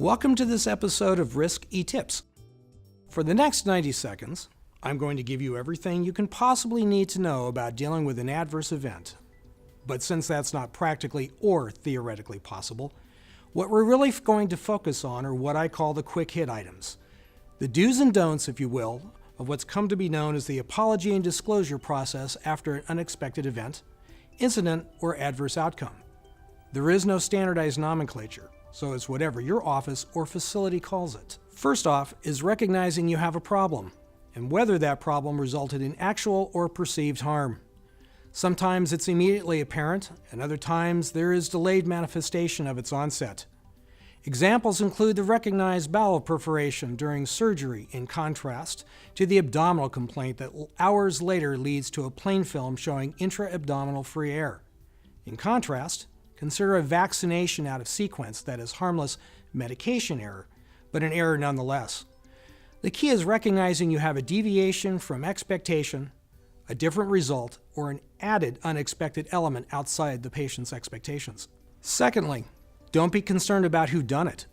Welcome to this episode of Risk eTips. For the next 90 seconds, I'm going to give you everything you can possibly need to know about dealing with an adverse event. But since that's not practically or theoretically possible, what we're really going to focus on are what I call the quick hit items. The do's and don'ts, if you will, of what's come to be known as the apology and disclosure process after an unexpected event, incident, or adverse outcome. There is no standardized nomenclature, so it's whatever your office or facility calls it. First off is recognizing you have a problem, and whether that problem resulted in actual or perceived harm. Sometimes it's immediately apparent, and other times there is delayed manifestation of its onset. Examples include the recognized bowel perforation during surgery, in contrast to the abdominal complaint that hours later leads to a plain film showing intra-abdominal free air. In contrast, consider a vaccination out of sequence that is harmless medication error, but an error nonetheless. The key is recognizing you have a deviation from expectation, a different result, or an added unexpected element outside the patient's expectations. Secondly, don't be concerned about who done it.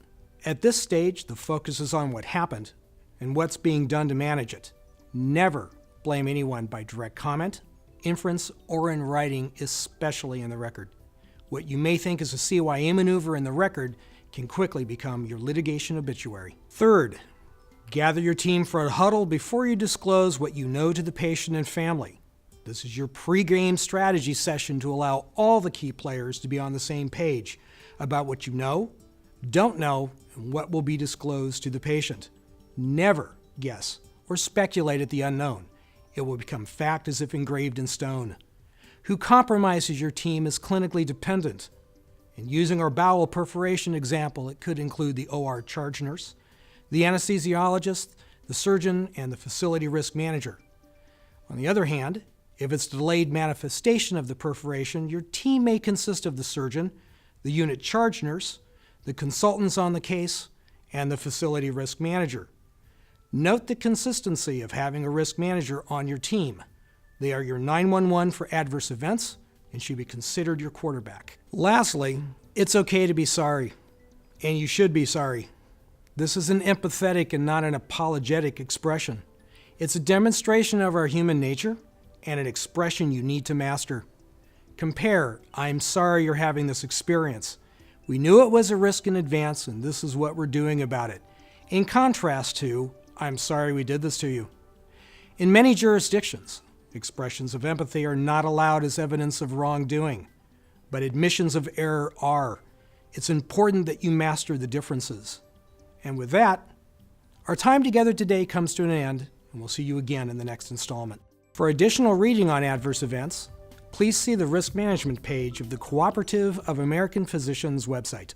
At this stage, the focus is on what happened and what's being done to manage it. Never blame anyone by direct comment, inference, or in writing, especially in the record. What you may think is a CYA maneuver in the record can quickly become your litigation obituary. Third, gather your team for a huddle before you disclose what you know to the patient and family. This is your pre-game strategy session to allow all the key players to be on the same page about what you know, don't know, and what will be disclosed to the patient. Never guess or speculate at the unknown. It will become fact as if engraved in stone. Who compromises your team is clinically dependent. In using our bowel perforation example, it could include the OR charge nurse, the anesthesiologist, the surgeon, and the facility risk manager. On the other hand, if it's delayed manifestation of the perforation, your team may consist of the surgeon, the unit charge nurse, the consultants on the case, and the facility risk manager. Note the consistency of having a risk manager on your team. They are your 911 for adverse events and should be considered your quarterback. Lastly, it's okay to be sorry, and you should be sorry. This is an empathetic and not an apologetic expression. It's a demonstration of our human nature and an expression you need to master. Compare, "I'm sorry you're having this experience. We knew it was a risk in advance and this is what we're doing about it," in contrast to, "I'm sorry we did this to you." In many jurisdictions, expressions of empathy are not allowed as evidence of wrongdoing, but admissions of error are. It's important that you master the differences. And with that, our time together today comes to an end, and we'll see you again in the next installment. For additional reading on adverse events, please see the risk management page of the Cooperative of American Physicians website.